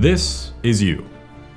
This is you.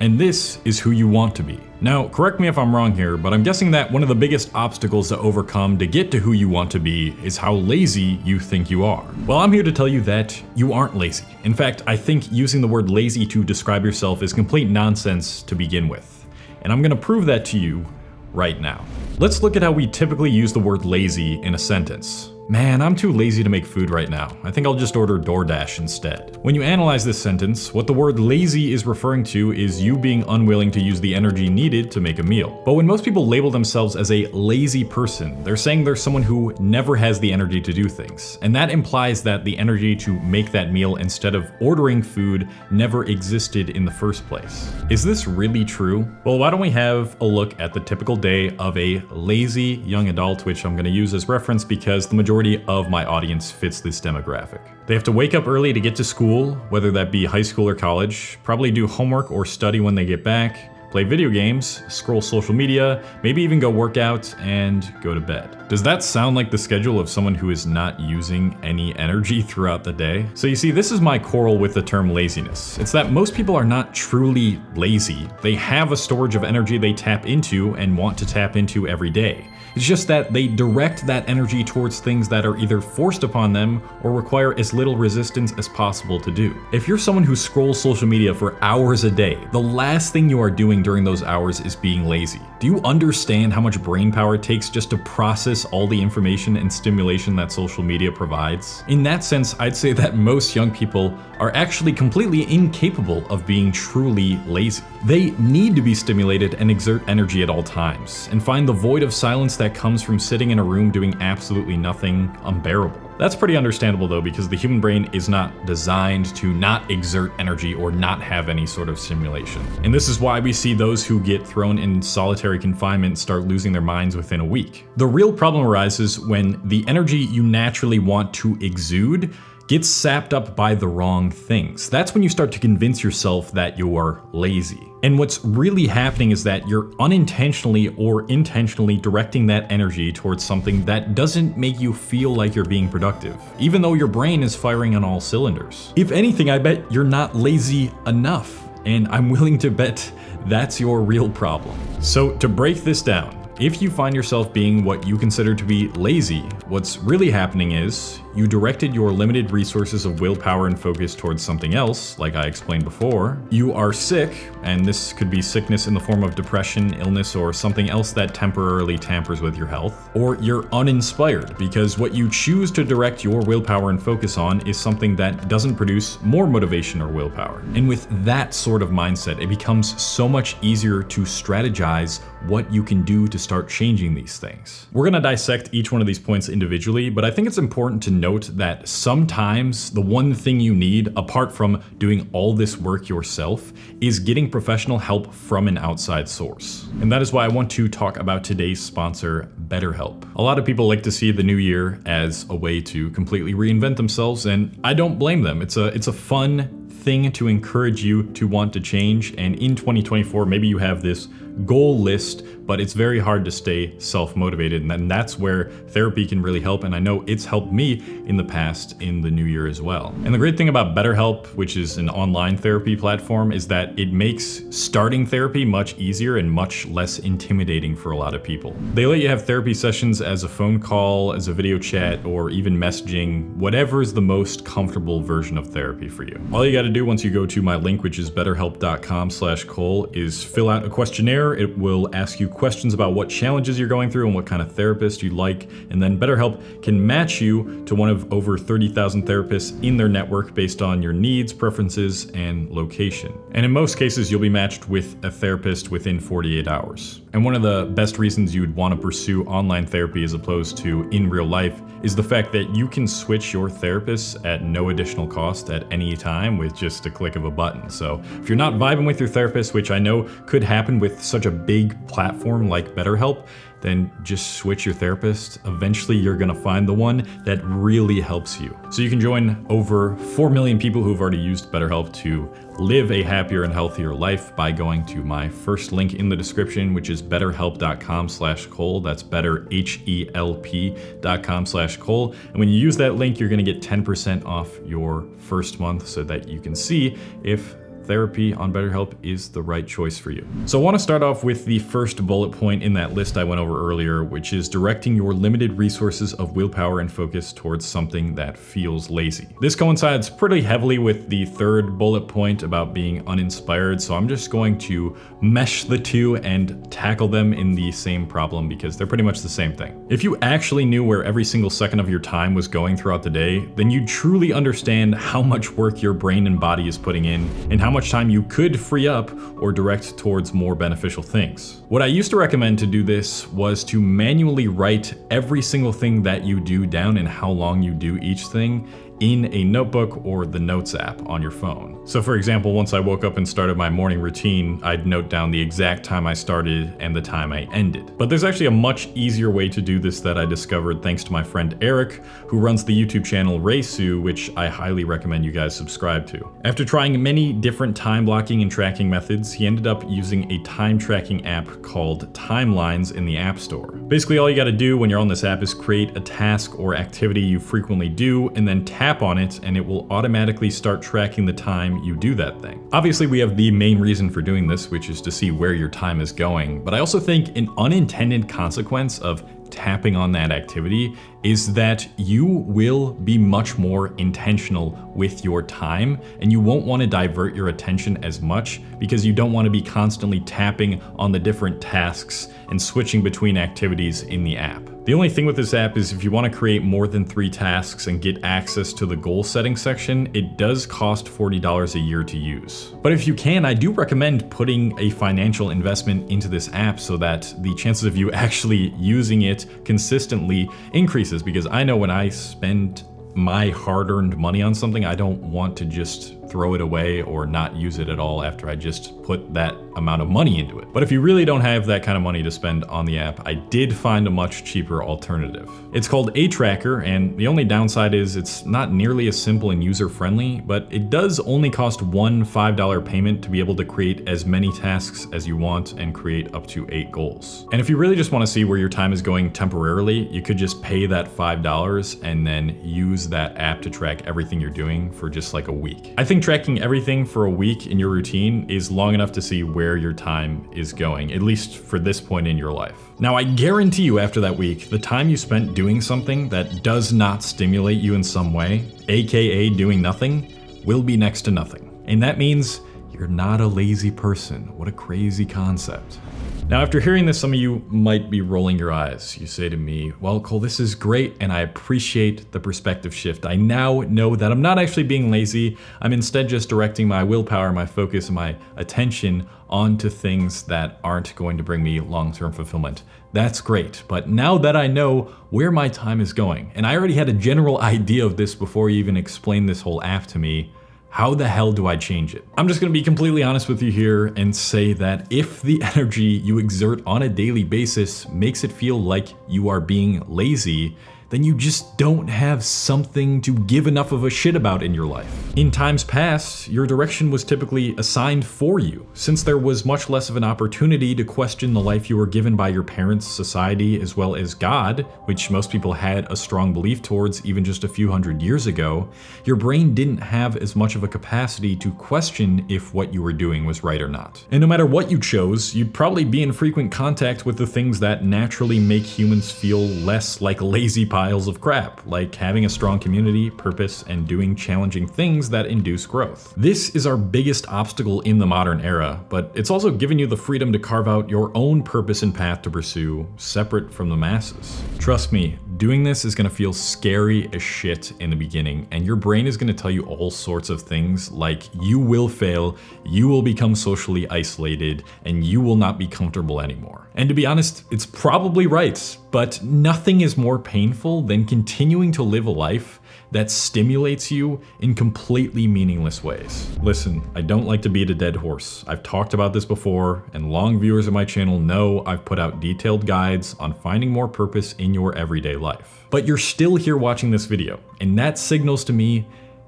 And this is who you want to be. Now, correct me if I'm wrong here, but I'm guessing that one of the biggest obstacles to overcome to get to who you want to be is how lazy you think you are. Well, I'm here to tell you that you aren't lazy. In fact, I think using the word lazy to describe yourself is complete nonsense to begin with. And I'm gonna prove that to you right now. Let's look at how we typically use the word lazy in a sentence. Man, I'm too lazy to make food right now. I think I'll just order DoorDash instead. When you analyze this sentence, what the word lazy is referring to is you being unwilling to use the energy needed to make a meal. But when most people label themselves as a lazy person, they're saying they're someone who never has the energy to do things. And that implies that the energy to make that meal instead of ordering food never existed in the first place. Is this really true? Well, why don't we have a look at the typical day of a lazy young adult, which I'm gonna use as reference because the majority of my audience fits this demographic. They have to wake up early to get to school, whether that be high school or college, probably do homework or study when they get back, play video games, scroll social media, maybe even go work out and go to bed. Does that sound like the schedule of someone who is not using any energy throughout the day? So you see, this is my quarrel with the term laziness. It's that most people are not truly lazy. They have a storage of energy they tap into and want to tap into every day. It's just that they direct that energy towards things that are either forced upon them or require as little resistance as possible to do. If you're someone who scrolls social media for hours a day, the last thing you are doing during those hours is being lazy. Do you understand how much brain power it takes just to process all the information and stimulation that social media provides? In that sense, I'd say that most young people are actually completely incapable of being truly lazy. They need to be stimulated and exert energy at all times, and find the void of silence that comes from sitting in a room doing absolutely nothing unbearable. That's pretty understandable though, because the human brain is not designed to not exert energy or not have any sort of stimulation. And this is why we see those who get thrown in solitary confinement start losing their minds within a week. The real problem arises when the energy you naturally want to exude gets sapped up by the wrong things. That's when you start to convince yourself that you're lazy. And what's really happening is that you're unintentionally or intentionally directing that energy towards something that doesn't make you feel like you're being productive, even though your brain is firing on all cylinders. If anything, I bet you're not lazy enough, and I'm willing to bet that's your real problem. So to break this down, if you find yourself being what you consider to be lazy, what's really happening is you directed your limited resources of willpower and focus towards something else, like I explained before. You are sick, and this could be sickness in the form of depression, illness, or something else that temporarily tampers with your health. Or you're uninspired, because what you choose to direct your willpower and focus on is something that doesn't produce more motivation or willpower. And with that sort of mindset, it becomes so much easier to strategize what you can do to start changing these things. We're gonna dissect each one of these points individually, but I think it's important to note that sometimes the one thing you need, apart from doing all this work yourself, is getting professional help from an outside source. And that is why I want to talk about today's sponsor, Betterhelp. A lot of people like to see the new year as a way to completely reinvent themselves, and I don't blame them. It's a fun thing to encourage you to want to change, and in 2024, maybe you have this goal list, but it's very hard to stay self-motivated, and then that's where therapy can really help, and I know it's helped me in the past in the new year as well. And the great thing about Betterhelp, which is an online therapy platform, is that it makes starting therapy much easier and much less intimidating for a lot of people. They let you have therapy sessions as a phone call, as a video chat, or even messaging, whatever is the most comfortable version of therapy for you. All you gotta do once you go to my link, which is betterhelp.com/Cole, is fill out a questionnaire. It will ask you questions about what challenges you're going through and what kind of therapist you like, and then Betterhelp can match you to one of over 30,000 therapists in their network based on your needs, preferences, and location. And in most cases, you'll be matched with a therapist within 48 hours. And one of the best reasons you would want to pursue online therapy as opposed to in real life is the fact that you can switch your therapist at no additional cost at any time with just a click of a button. So if you're not vibing with your therapist, which I know could happen with such a big platform like BetterHelp, then just switch your therapist. Eventually you're gonna find the one that really helps you. So you can join over 4 million people who've already used BetterHelp to live a happier and healthier life by going to my first link in the description, which is betterhelp.com/Cole. That's betterhelp.com/Cole. And when you use that link, you're gonna get 10% off your first month so that you can see if therapy on Betterhelp is the right choice for you. So I want to start off with the first bullet point in that list I went over earlier, which is directing your limited resources of willpower and focus towards something that feels lazy. This coincides pretty heavily with the third bullet point about being uninspired, so I'm just going to mesh the two and tackle them in the same problem because they're pretty much the same thing. If you actually knew where every single second of your time was going throughout the day, then you'd truly understand how much work your brain and body is putting in and how much time you could free up or direct towards more beneficial things. What I used to recommend to do this was to manually write every single thing that you do down and how long you do each thing in a notebook or the Notes app on your phone. So for example, once I woke up and started my morning routine, I'd note down the exact time I started and the time I ended. But there's actually a much easier way to do this that I discovered thanks to my friend Eric, who runs the YouTube channel Reisu, which I highly recommend you guys subscribe to. After trying many different time blocking and tracking methods, he ended up using a time tracking app called Timelines in the App Store. Basically, all you gotta do when you're on this app is create a task or activity you frequently do and then tap on it and it will automatically start tracking the time you do that thing. Obviously, we have the main reason for doing this, which is to see where your time is going, but I also think an unintended consequence of tapping on that activity is that you will be much more intentional with your time and you won't want to divert your attention as much because you don't want to be constantly tapping on the different tasks and switching between activities in the app. The only thing with this app is if you want to create more than 3 tasks and get access to the goal setting section, it does cost $40 a year to use. But if you can, I do recommend putting a financial investment into this app so that the chances of you actually using it consistently increases, because I know when I spend my hard-earned money on something, I don't want to just throw it away or not use it at all after I just put that amount of money into it. But if you really don't have that kind of money to spend on the app, I did find a much cheaper alternative. It's called A Tracker, and the only downside is it's not nearly as simple and user-friendly, but it does only cost one $5 payment to be able to create as many tasks as you want and create up to 8 goals. And if you really just want to see where your time is going temporarily, you could just pay that $5 and then use that app to track everything you're doing for just like a week. I think tracking everything for a week in your routine is long enough to see where your time is going, at least for this point in your life. Now, I guarantee you after that week, the time you spent doing something that does not stimulate you in some way, aka doing nothing, will be next to nothing. And that means you're not a lazy person. What a crazy concept. Now, after hearing this, some of you might be rolling your eyes. You say to me, well, Cole, this is great, and I appreciate the perspective shift. I now know that I'm not actually being lazy. I'm instead just directing my willpower, my focus, and my attention onto things that aren't going to bring me long-term fulfillment. That's great, but now that I know where my time is going, and I already had a general idea of this before you even explained this whole app to me, how the hell do I change it? I'm just gonna be completely honest with you here and say that if the energy you exert on a daily basis makes it feel like you are being lazy, then you just don't have something to give enough of a shit about in your life. In times past, your direction was typically assigned for you, since there was much less of an opportunity to question the life you were given by your parents, society, as well as God, which most people had a strong belief towards even just a few hundred years ago. Your brain didn't have as much of a capacity to question if what you were doing was right or not. And no matter what you chose, you'd probably be in frequent contact with the things that naturally make humans feel less like lazy piles of crap, like having a strong community, purpose, and doing challenging things that induce growth. This is our biggest obstacle in the modern era, but it's also given you the freedom to carve out your own purpose and path to pursue, separate from the masses. Trust me, doing this is gonna feel scary as shit in the beginning, and your brain is gonna tell you all sorts of things like you will fail, you will become socially isolated, and you will not be comfortable anymore. And to be honest, it's probably right, but nothing is more painful than continuing to live a life that stimulates you in completely meaningless ways. Listen, I don't like to beat a dead horse. I've talked about this before, and long viewers of my channel know I've put out detailed guides on finding more purpose in your everyday life. But you're still here watching this video, and that signals to me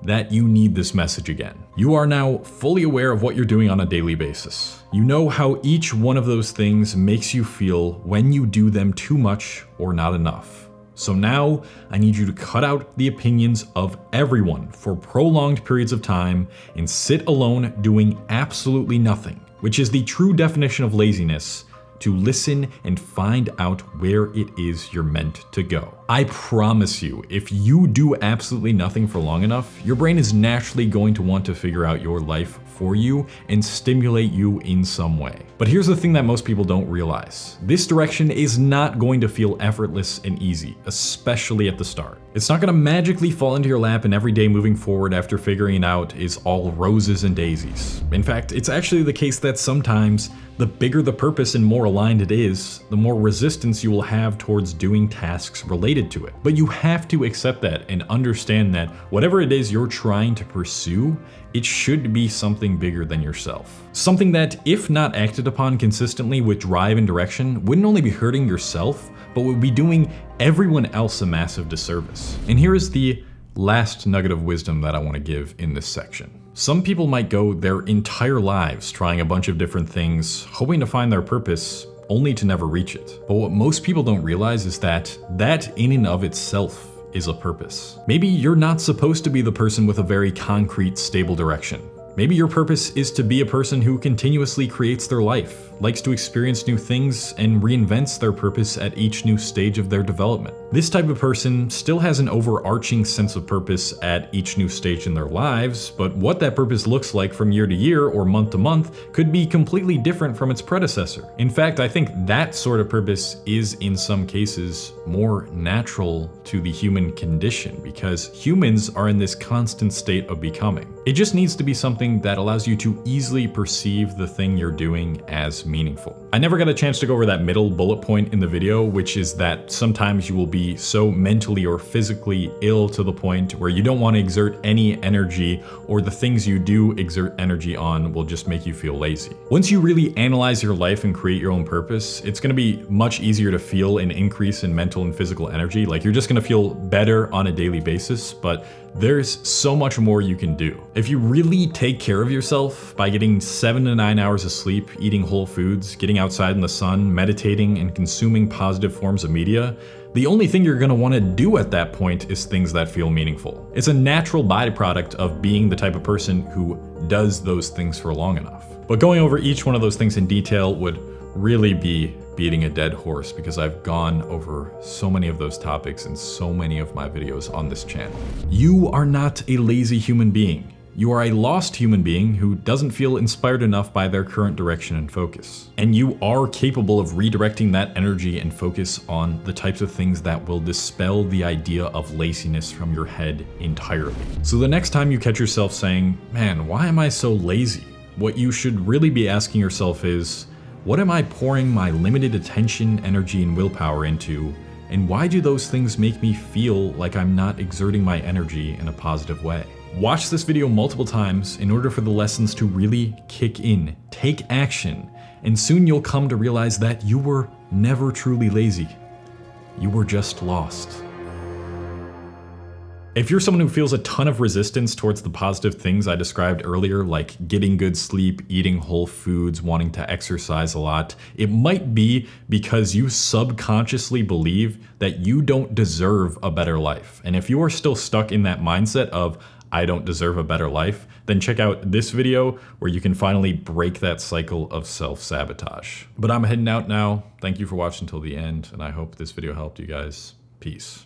that you need this message again. You are now fully aware of what you're doing on a daily basis. You know how each one of those things makes you feel when you do them too much or not enough. So now I need you to cut out the opinions of everyone for prolonged periods of time and sit alone doing absolutely nothing, which is the true definition of laziness, to listen and find out where it is you're meant to go. I promise you, if you do absolutely nothing for long enough, your brain is naturally going to want to figure out your life for you and stimulate you in some way. But here's the thing that most people don't realize. This direction is not going to feel effortless and easy, especially at the start. It's not going to magically fall into your lap and every day moving forward after figuring it out is all roses and daisies. In fact, it's actually the case that sometimes the bigger the purpose and more aligned it is, the more resistance you will have towards doing tasks related to it. But you have to accept that and understand that whatever it is you're trying to pursue, it should be something bigger than yourself. Something that, if not acted upon consistently with drive and direction, wouldn't only be hurting yourself, but would be doing everyone else a massive disservice. And here is the last nugget of wisdom that I want to give in this section. Some people might go their entire lives trying a bunch of different things, hoping to find their purpose, only to never reach it. But what most people don't realize is that in and of itself is a purpose. Maybe you're not supposed to be the person with a very concrete, stable direction. Maybe your purpose is to be a person who continuously creates their life, likes to experience new things, and reinvents their purpose at each new stage of their development. This type of person still has an overarching sense of purpose at each new stage in their lives, but what that purpose looks like from year to year or month to month could be completely different from its predecessor. In fact, I think that sort of purpose is in some cases more natural to the human condition because humans are in this constant state of becoming. It just needs to be something that allows you to easily perceive the thing you're doing as meaningful. I never got a chance to go over that middle bullet point in the video, which is that sometimes you will be so mentally or physically ill to the point where you don't want to exert any energy, or the things you do exert energy on will just make you feel lazy. Once you really analyze your life and create your own purpose, it's going to be much easier to feel an increase in mental and physical energy. Like, you're just going to feel better on a daily basis, but there's so much more you can do. If you really take care of yourself by getting 7 to 9 hours of sleep, eating whole foods, getting outside in the sun, meditating, and consuming positive forms of media, the only thing you're gonna wanna do at that point is things that feel meaningful. It's a natural byproduct of being the type of person who does those things for long enough. But going over each one of those things in detail would really be beating a dead horse because I've gone over so many of those topics in so many of my videos on this channel. You are not a lazy human being. You are a lost human being who doesn't feel inspired enough by their current direction and focus. And you are capable of redirecting that energy and focus on the types of things that will dispel the idea of laziness from your head entirely. So the next time you catch yourself saying, man, why am I so lazy? What you should really be asking yourself is, what am I pouring my limited attention, energy, and willpower into? And why do those things make me feel like I'm not exerting my energy in a positive way? Watch this video multiple times in order for the lessons to really kick in. Take action, and soon you'll come to realize that you were never truly lazy. You were just lost. If you're someone who feels a ton of resistance towards the positive things I described earlier, like getting good sleep, eating whole foods, wanting to exercise a lot, it might be because you subconsciously believe that you don't deserve a better life. And if you are still stuck in that mindset of, I don't deserve a better life, then check out this video where you can finally break that cycle of self-sabotage. But I'm heading out now. Thank you for watching till the end, and I hope this video helped you guys. Peace.